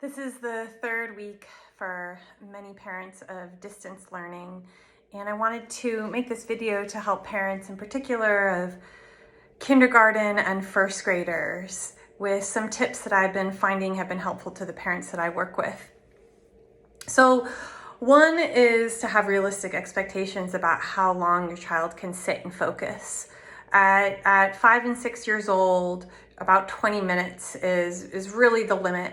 This is the third week for many parents of distance learning, and I wanted to make this video to help parents in particular of kindergarten and first graders with some tips that I've been finding have been helpful to the parents that I work with. So one is to have realistic expectations about how long your child can sit and focus. At 5 and 6 years old, about 20 minutes is really the limit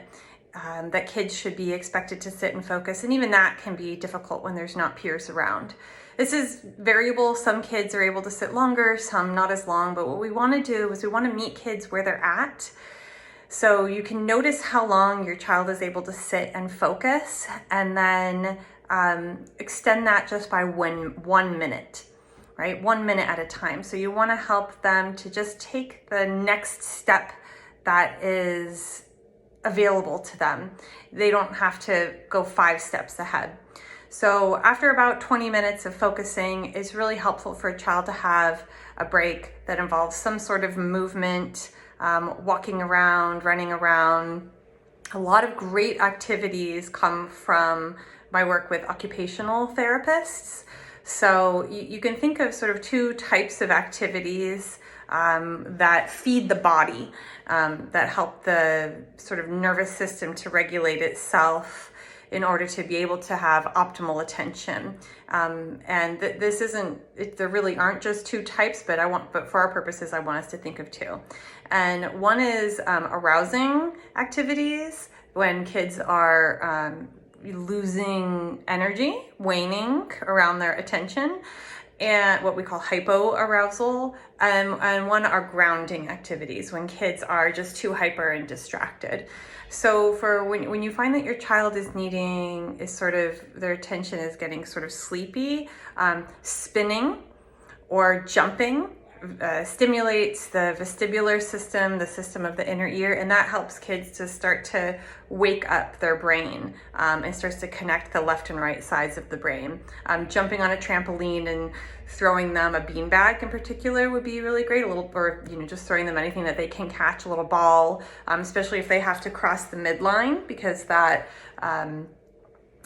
that kids should be expected to sit and focus. And even that can be difficult when there's not peers around. This is variable. Some kids are able to sit longer, some not as long. But what we want to do is we want to meet kids where they're at. So you can notice how long your child is able to sit and focus, and then extend that just by one minute, right? 1 minute at a time. So you want to help them to just take the next step that is available to them. They don't have to go 5 steps ahead. So after about 20 minutes of focusing, it's really helpful for a child to have a break that involves some sort of movement, walking around, running around. A lot of great activities come from my work with occupational therapists. So you can think of sort of 2 types of activities that feed the body, that help the sort of nervous system to regulate itself in order to be able to have optimal attention. This isn't, there really aren't just 2 types, but for our purposes, I want us to think of 2. And one is arousing activities when kids are losing energy, waning around their attention, and what we call hypo-arousal, and one are grounding activities when kids are just too hyper and distracted. So for when you find that your child is sort of, their attention is getting sort of sleepy, spinning or jumping stimulates the vestibular system, the system of the inner ear, and that helps kids to start to wake up their brain, and starts to connect the left and right sides of the brain. Jumping on a trampoline and throwing them a beanbag in particular would be really great. Or just throwing them anything that they can catch, a little ball, especially if they have to cross the midline, because that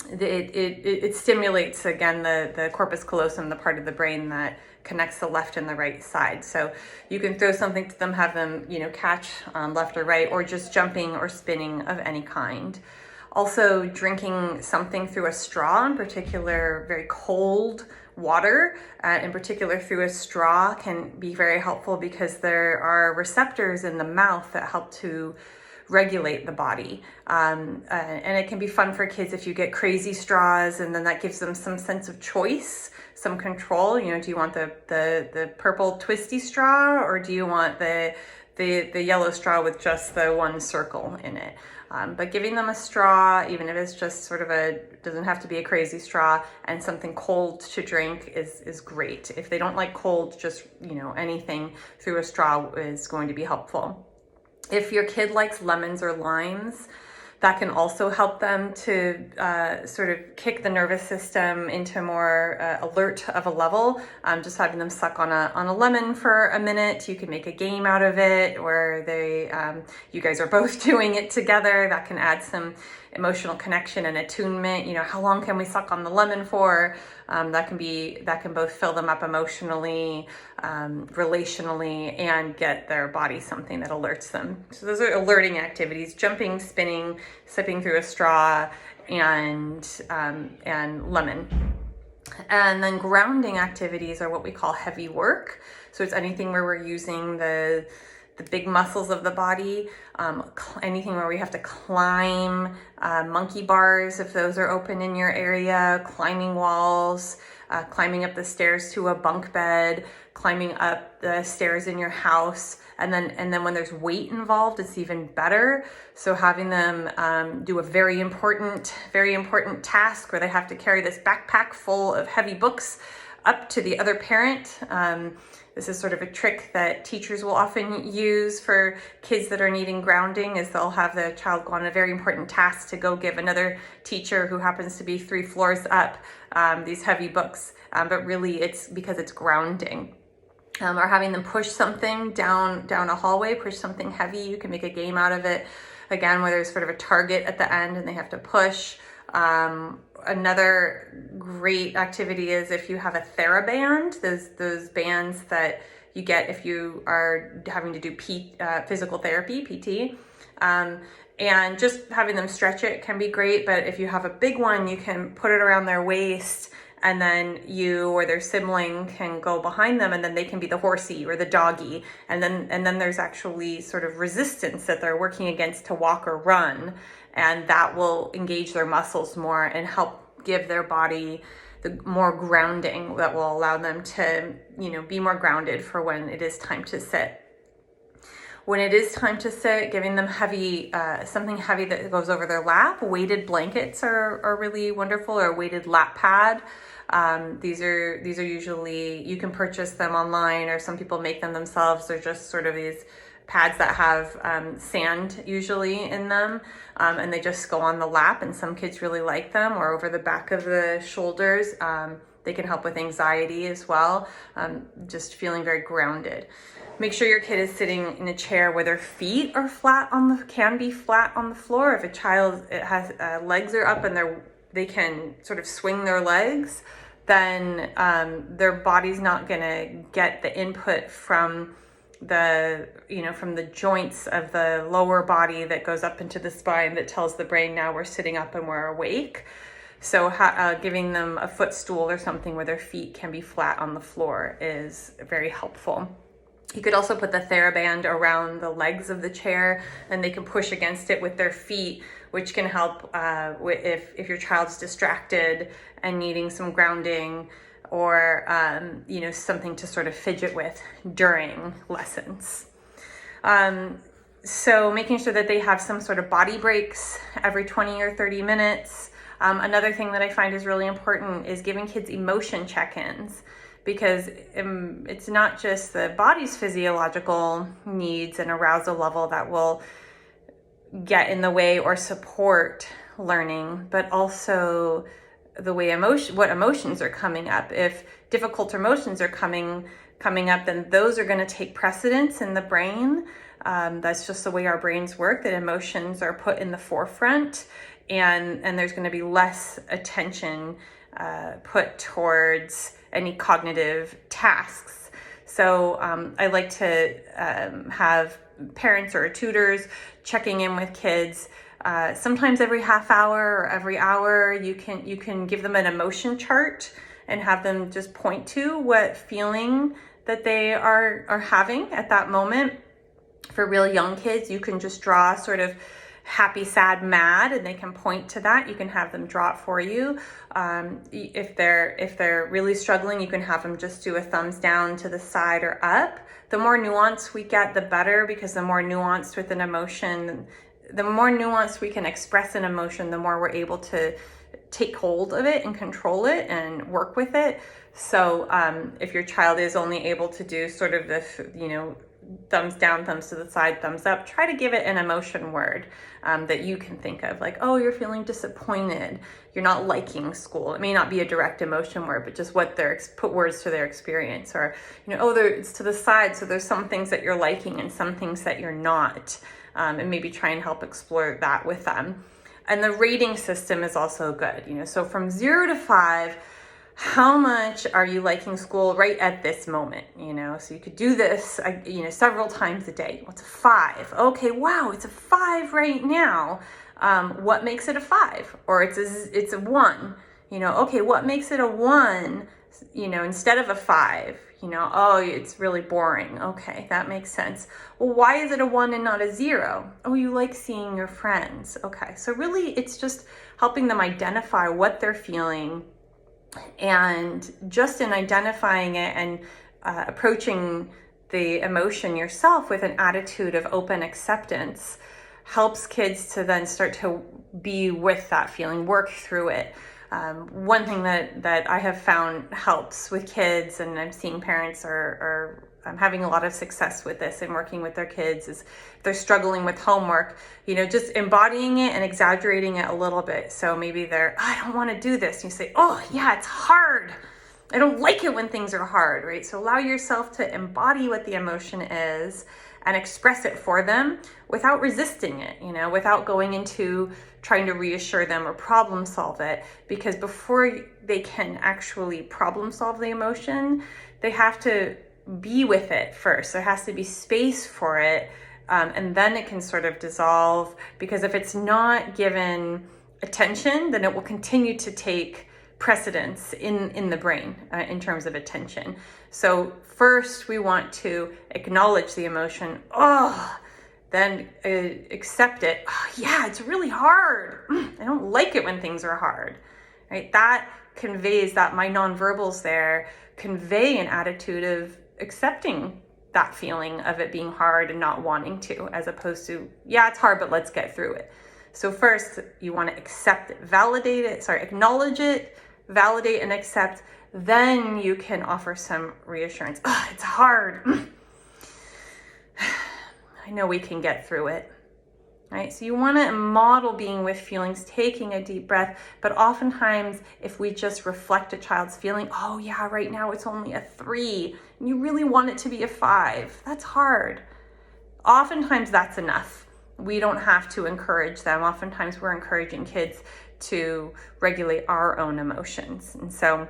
it stimulates, again, the corpus callosum, the part of the brain that connects the left and the right side. So you can throw something to them, have them, catch left or right, or just jumping or spinning of any kind. Also, drinking something through a straw, in particular very cold water, in particular through a straw, can be very helpful because there are receptors in the mouth that help to regulate the body. And it can be fun for kids if you get crazy straws, and then that gives them some sense of choice, some control. Do you want the purple twisty straw, or do you want the yellow straw with just the one circle in it? But giving them a straw, even if it's just sort of doesn't have to be a crazy straw, and something cold to drink is great. If they don't like cold, just, anything through a straw is going to be helpful. If your kid likes lemons or limes, that can also help them to sort of kick the nervous system into more alert of a level. Just having them suck on a lemon for a minute. You can make a game out of it where you guys are both doing it together. That can add some emotional connection and attunement. How long can we suck on the lemon for? That can both fill them up emotionally, relationally, and get their body something that alerts them. So those are alerting activities: jumping, spinning, sipping through a straw, and lemon. And then grounding activities are what we call heavy work. So it's anything where we're using the big muscles of the body, anything where we have to climb monkey bars, if those are open in your area, climbing walls, climbing up the stairs to a bunk bed, climbing up the stairs in your house. And then when there's weight involved, it's even better. So having them do a very important task where they have to carry this backpack full of heavy books up to the other parent. This is sort of a trick that teachers will often use for kids that are needing grounding, is they'll have the child go on a very important task to go give another teacher who happens to be 3 floors up these heavy books. But really it's because it's grounding. Or having them push something down a hallway, push something heavy. You can make a game out of it. again, where there's sort of a target at the end and they have to push. Another great activity is if you have a Thera-Band, those bands that you get if you are having to do physical therapy, PT. And just having them stretch it can be great, but if you have a big one, you can put it around their waist, and then you or their sibling can go behind them, and then they can be the horsey or the doggy, and then there's actually sort of resistance that they're working against to walk or run, and that will engage their muscles more and help give their body the more grounding that will allow them to, be more grounded for when it is time to sit. When it is time to sit, giving them something heavy that goes over their lap. Weighted blankets are really wonderful, or a weighted lap pad. These are usually, you can purchase them online, or some people make them themselves. They're just sort of these pads that have sand usually in them, and they just go on the lap, and some kids really like them, or over the back of the shoulders. They can help with anxiety as well, just feeling very grounded. Make sure your kid is sitting in a chair where their feet are can be flat on the floor. If a child has legs are up and they can sort of swing their legs, then their body's not gonna get the input from from the joints of the lower body that goes up into the spine that tells the brain, now we're sitting up and we're awake. So giving them a footstool or something where their feet can be flat on the floor is very helpful. You could also put the Thera-Band around the legs of the chair, and they can push against it with their feet, which can help if your child's distracted and needing some grounding, or something to sort of fidget with during lessons. So making sure that they have some sort of body breaks every 20 or 30 minutes. Another thing that I find is really important is giving kids emotion check-ins, because it's not just the body's physiological needs and arousal level that will get in the way or support learning, but also the way what emotions are coming up. If difficult emotions are coming up, then those are going to take precedence in the brain. That's just the way our brains work, that emotions are put in the forefront, and there's going to be less attention put towards any cognitive tasks. So I like to have parents or tutors checking in with kids. Sometimes every half hour or every hour, you can give them an emotion chart and have them just point to what feeling that they are having at that moment. For real young kids, you can just draw sort of happy, sad, mad, and they can point to that. You can have them draw it for you. If they're really struggling, you can have them just do a thumbs down, to the side, or up. The more nuance we get, the better, because the more nuanced with an emotion, the more nuanced we can express an emotion, the more we're able to take hold of it and control it and work with it. So if your child is only able to do sort of this, thumbs down, thumbs to the side, thumbs up, try to give it an emotion word that you can think of, like, oh, you're feeling disappointed, you're not liking school. It may not be a direct emotion word, but just what put words to their experience. Or, it's to the side, so there's some things that you're liking and some things that you're not, and maybe try and help explore that with them. And the rating system is also good, so from 0 to 5, how much are you liking school right at this moment? So you could do this, several times a day. What's a 5? Okay, wow, it's a 5 right now. What makes it a 5? Or it's a 1. Okay, what makes it a 1? Instead of a 5. Oh, it's really boring. Okay, that makes sense. Well, why is it a 1 and not a 0? Oh, you like seeing your friends. Okay, so really, it's just helping them identify what they're feeling. And just in identifying it and approaching the emotion yourself with an attitude of open acceptance helps kids to then start to be with that feeling, work through it. One thing that I have found helps with kids, and I'm seeing parents are having a lot of success with this and working with their kids, is if they're struggling with homework, just embodying it and exaggerating it a little bit. So maybe I don't want to do this. And you say, oh yeah, it's hard. I don't like it when things are hard, right? So allow yourself to embody what the emotion is, and express it for them without resisting it, without going into trying to reassure them or problem solve it. Because before they can actually problem solve the emotion, they have to be with it first. There has to be space for it, and then it can sort of dissolve. Because if it's not given attention, then it will continue to take precedence in the brain in terms of attention. So first we want to acknowledge the emotion, then accept it. Oh, yeah, it's really hard. I don't like it when things are hard, right? That conveys that my nonverbals there convey an attitude of accepting that feeling of it being hard and not wanting to, as opposed to, yeah, it's hard, but let's get through it. So first you want to accept it, acknowledge it, validate and accept. Then you can offer some reassurance. It's hard. I know we can get through it, right? So you want to model being with feelings, taking a deep breath. But oftentimes, if we just reflect a child's feeling, oh yeah, right now it's only a 3, and you really want it to be a 5, that's hard. Oftentimes that's enough. We don't have to encourage them. Oftentimes we're encouraging kids to regulate our own emotions. And so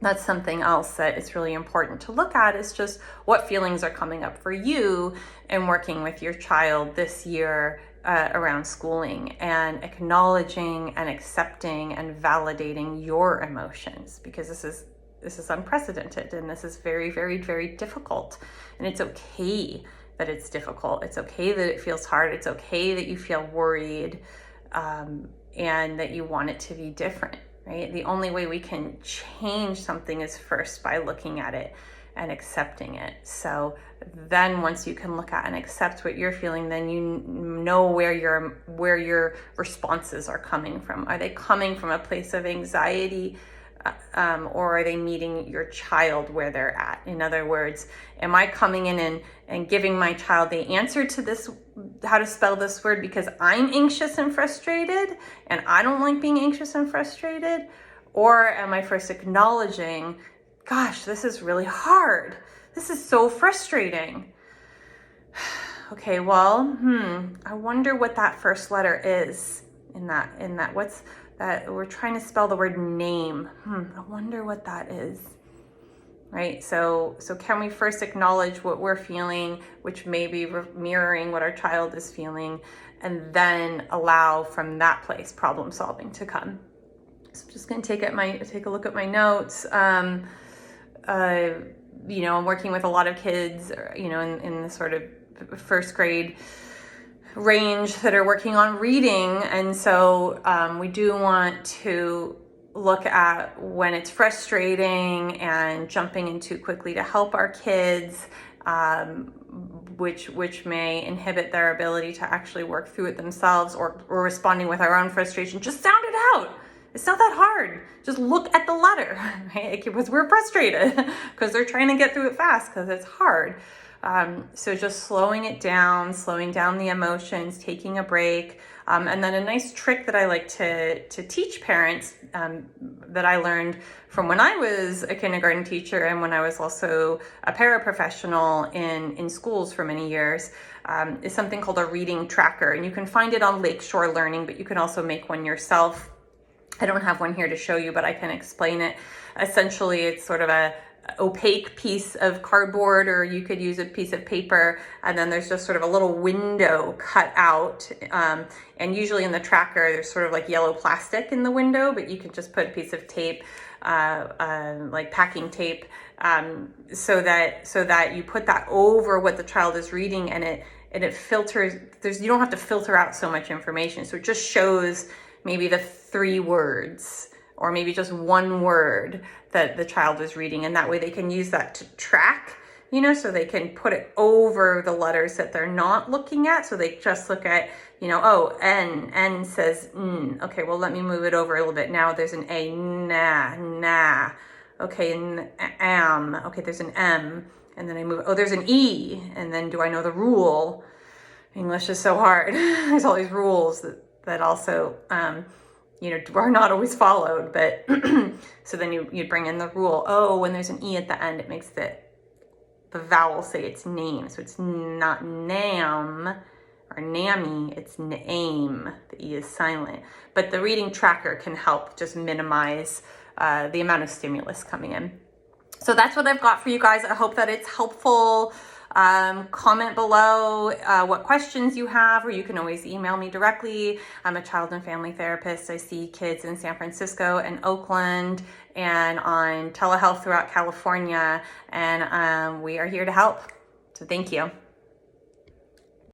that's something else that is really important to look at, is just what feelings are coming up for you in working with your child this year around schooling, and acknowledging and accepting and validating your emotions, because this is unprecedented, and this is very, very, very difficult. And it's okay that it's difficult. It's okay that it feels hard. It's okay that you feel worried, and that you want it to be different, right? The only way we can change something is first by looking at it and accepting it. So then once you can look at and accept what you're feeling, then you know where your responses are coming from. Are they coming from a place of anxiety, or are they meeting your child where they're at? In other words, am I coming in and giving my child the answer to this, how to spell this word, because I'm anxious and frustrated and I don't like being anxious and frustrated? Or am I first acknowledging, gosh, this is really hard. This is so frustrating. Okay, well, I wonder what that first letter is in that. What's that? We're trying to spell the word name. I wonder what that is. Right? So can we first acknowledge what we're feeling, which may be mirroring what our child is feeling, and then allow from that place problem solving to come. So I'm just going to take a look at my notes. I'm working with a lot of kids, in the sort of first grade range that are working on reading. And so we do want to look at when it's frustrating and jumping in too quickly to help our kids, which may inhibit their ability to actually work through it themselves, or responding with our own frustration. Just sound it out. It's not that hard. Just look at the letter, right? Because we're frustrated because they're trying to get through it fast because it's hard. So just slowing down the emotions, taking a break. And then a nice trick that I like to teach parents, that I learned from when I was a kindergarten teacher and when I was also a paraprofessional in schools for many years, is something called a reading tracker. And you can find it on Lakeshore Learning, but you can also make one yourself. I don't have one here to show you, but I can explain it. Essentially, it's sort of a opaque piece of cardboard, or you could use a piece of paper, and then there's just sort of a little window cut out, and usually in the tracker there's sort of like yellow plastic in the window, but you can just put a piece of tape, like packing tape, so that you put that over what the child is reading, and it filters. You don't have to filter out so much information, so it just shows maybe the 3 words, or maybe just 1 word that the child is reading, and that way they can use that to track, so they can put it over the letters that they're not looking at. So they just look at, N says N. Okay, well, let me move it over a little bit. Now there's an A, na. Okay, and am. Okay, there's an M, and then I move, there's an E, and then do I know the rule? English is so hard. There's all these rules that also, are not always followed, but so then you'd bring in the rule. When there's an E at the end, it makes the the vowels say it's name. So it's not nam or NAMI, it's name. The E is silent. But the reading tracker can help just minimize the amount of stimulus coming in. So that's what I've got for you guys. I hope that it's helpful. Comment below what questions you have, or you can always email me directly. I'm a child and family therapist. I see kids in San Francisco and Oakland and on telehealth throughout California, and we are here to help. So thank you.